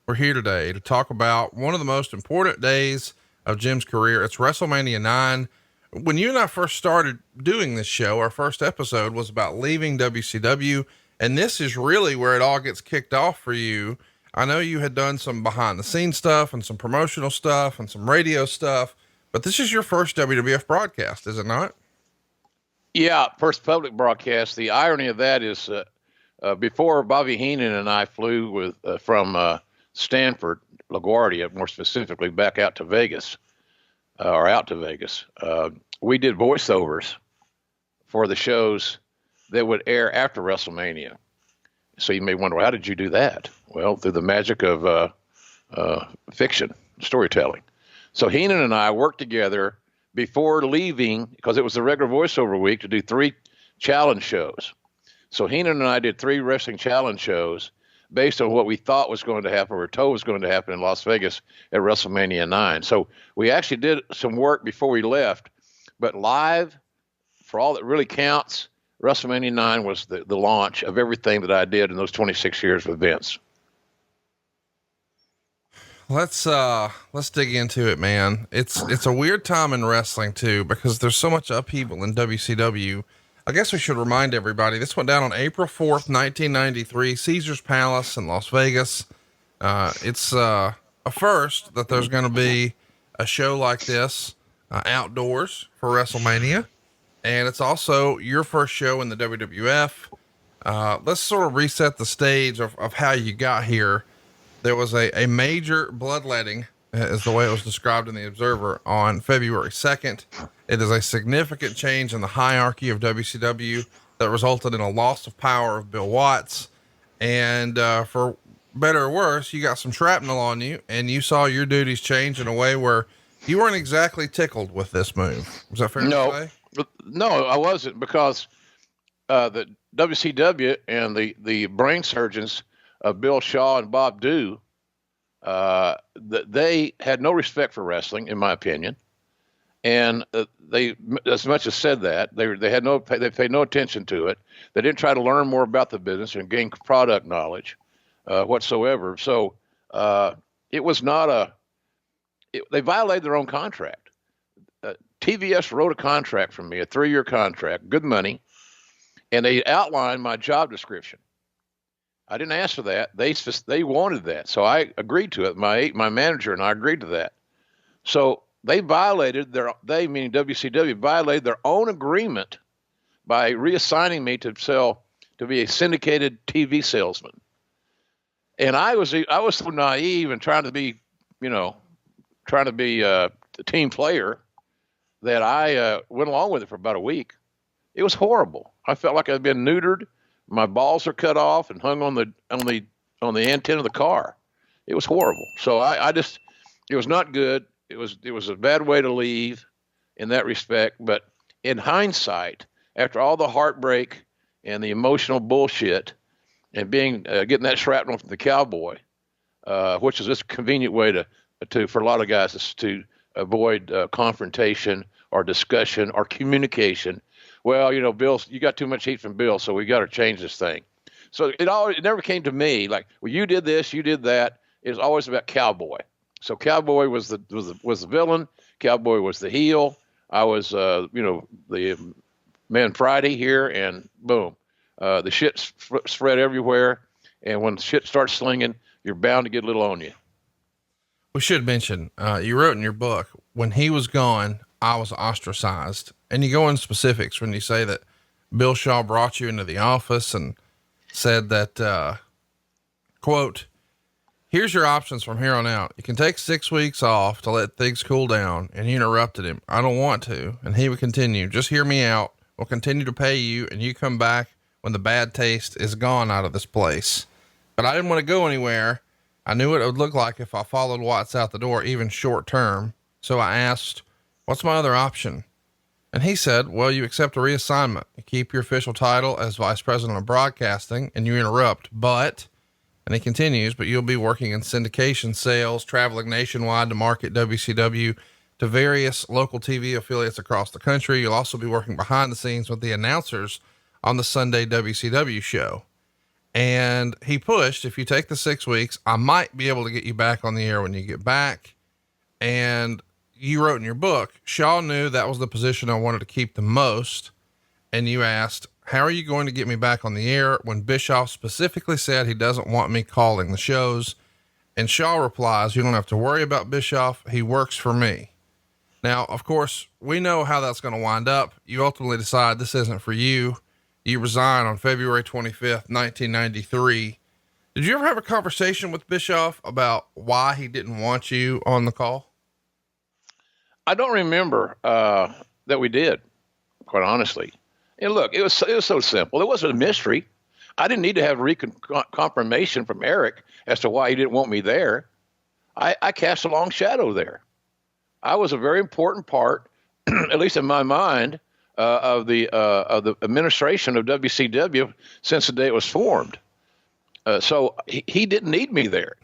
We're here today to talk about one of the most important days of Jim's career. It's WrestleMania 9. When you and I first started doing this show, our first episode was about leaving WCW. And this is really where it all gets kicked off for you. I know you had done some behind the scenes stuff and some promotional stuff and some radio stuff, but this is your first WWF broadcast, is it not? Yeah, first public broadcast. The irony of that is before Bobby Heenan and I flew from Stanford, LaGuardia, more specifically, back out to Vegas, we did voiceovers for the shows that would air after WrestleMania. So you may wonder, how did you do that? Well, through the magic of fiction, storytelling. So Heenan and I worked together before leaving, because it was the regular voiceover week, to do 3 challenge shows. So Heenan and I did 3 wrestling challenge shows based on what we thought was going to happen, or told was going to happen in Las Vegas at WrestleMania 9. So we actually did some work before we left, but live, for all that really counts, WrestleMania 9 was the launch of everything that I did in those 26 years with Vince. Let's dig into it, man. It's a weird time in wrestling too, because there's so much upheaval in WCW. I guess we should remind everybody this went down on April 4th, 1993, Caesar's Palace in Las Vegas. It's a first that there's going to be a show like this outdoors for WrestleMania. And it's also your first show in the WWF. Let's sort of reset the stage of how you got here. There was a major bloodletting, is the way it was described in the Observer, on February 2nd. It is a significant change in the hierarchy of WCW that resulted in a loss of power of Bill Watts. And for better or worse, you got some shrapnel on you, and you saw your duties change in a way where you weren't exactly tickled with this move. Was that fair to say? No, I wasn't, because the WCW and the brain surgeons of Bill Shaw and Bob Dew, they had no respect for wrestling, in my opinion. And they, as much as said that, they paid no attention to it. They didn't try to learn more about the business and gain product knowledge whatsoever. So it was not they violated their own contract. TVS wrote a contract for me, a 3-year contract, good money, and they outlined my job description. I didn't ask for that. They wanted that, so I agreed to it. My manager and I agreed to that. So they violated meaning WCW, violated their own agreement by reassigning me to be a syndicated TV salesman. And I was so naive and trying to be a team player that I went along with it for about a week. It was horrible. I felt like I'd been neutered. My balls are cut off and hung on the antenna of the car. It was horrible. So it was not good. It was a bad way to leave in that respect. But in hindsight, after all the heartbreak and the emotional bullshit and getting that shrapnel from the Cowboy, which is this convenient way for a lot of guys is to avoid confrontation or discussion or communication. Well, Bill, you got too much heat from Bill, so we got to change this thing. So it never came to me like, well, you did this, you did that. It was always about Cowboy. So Cowboy was the villain. Cowboy was the heel. I was, the Man Friday here, and boom, the shit spread everywhere. And when shit starts slinging, you're bound to get a little on you. We should mention, you wrote in your book, when he was gone, I was ostracized. And you go in specifics when you say that Bill Shaw brought you into the office and said that, quote, "Here's your options from here on out. You can take 6 weeks off to let things cool down." And he interrupted him. "I don't want to." And he would continue, "Just hear me out. We'll continue to pay you, and you come back when the bad taste is gone out of this place." But I didn't want to go anywhere. I knew what it would look like if I followed Watts out the door, even short term. So I asked, "What's my other option?" And he said, "Well, you accept a reassignment. You keep your official title as vice president of broadcasting, and you interrupt, but," and he continues, "but you'll be working in syndication sales, traveling nationwide to market WCW to various local TV affiliates across the country. You'll also be working behind the scenes with the announcers on the Sunday WCW show." And he pushed, if you take the 6 weeks, I might be able to get you back on the air when you get back. And you wrote in your book, Shaw knew that was the position I wanted to keep the most. And you asked, how are you going to get me back on the air when Bischoff specifically said he doesn't want me calling the shows? And Shaw replies, you don't have to worry about Bischoff. He works for me. Now, of course, we know how that's going to wind up. You ultimately decide this isn't for you. You resign on February 25th, 1993. Did you ever have a conversation with Bischoff about why he didn't want you on the call? I don't remember that we did, quite honestly. And look, it was so simple. It wasn't a mystery. I didn't need to have confirmation from Eric as to why he didn't want me there. I cast a long shadow there. I was a very important part, at least in my mind, of the administration of WCW since the day it was formed. So he didn't need me there.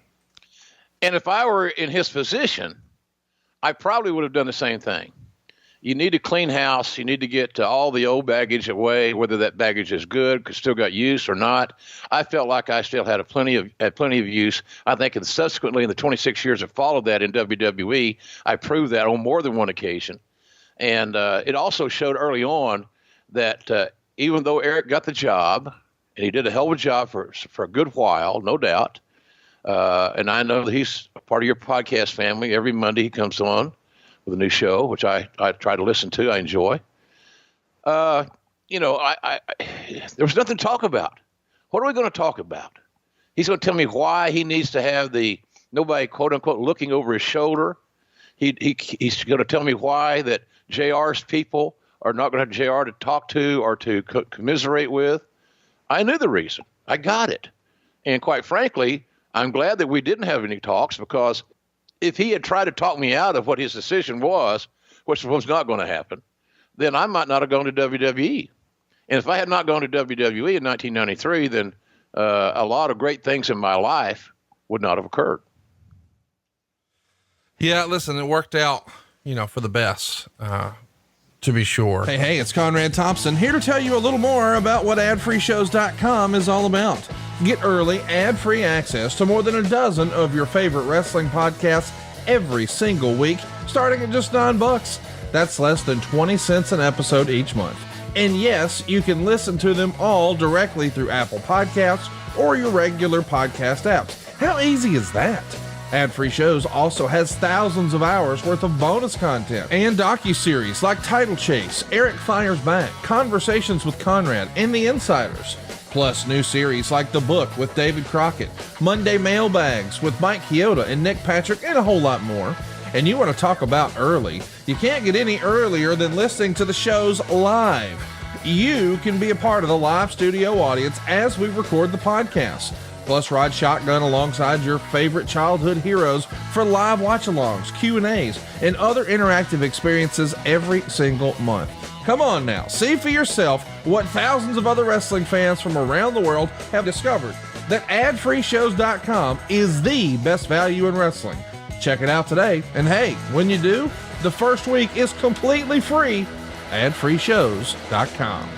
And if I were in his position, I probably would have done the same thing. You need to clean house. You need to get all the old baggage away, whether that baggage is good, still got use or not. I felt like I still had plenty of use. I think subsequently in the 26 years that followed that in WWE, I proved that on more than one occasion. And it also showed early on that even though Eric got the job, and he did a hell of a job for a good while, no doubt. And I know that he's a part of your podcast family. Every Monday he comes on with a new show, which I try to listen to. I enjoy. There was nothing to talk about. What are we going to talk about? He's going to tell me why he needs to have nobody, quote unquote, looking over his shoulder. He's going to tell me why that JR's people are not going to have JR to talk to or to commiserate with. I knew the reason. I got it. And quite frankly, I'm glad that we didn't have any talks, because if he had tried to talk me out of what his decision was, which was not going to happen, then I might not have gone to WWE. And if I had not gone to WWE in 1993, then a lot of great things in my life would not have occurred. Yeah, listen, it worked out, for the best, to be sure. Hey, it's Conrad Thompson here to tell you a little more about what adfreeshows.com is all about. Get early, ad-free access to more than a dozen of your favorite wrestling podcasts every single week, starting at just $9. That's less than 20 cents an episode each month. And yes, you can listen to them all directly through Apple Podcasts or your regular podcast apps. How easy is that? Ad-free shows also has thousands of hours worth of bonus content and docuseries like Title Chase, Eric Fires Back, Conversations with Conrad, and The Insiders. Plus new series like The Book with David Crockett, Monday Mailbags with Mike Chioda and Nick Patrick, and a whole lot more. And you want to talk about early? You can't get any earlier than listening to the shows live. You can be a part of the live studio audience as we record the podcast. Plus ride shotgun alongside your favorite childhood heroes for live watch-alongs, Q&As, and other interactive experiences every single month. Come on now, see for yourself what thousands of other wrestling fans from around the world have discovered, that adfreeshows.com is the best value in wrestling. Check it out today, and hey, when you do, the first week is completely free. adfreeshows.com.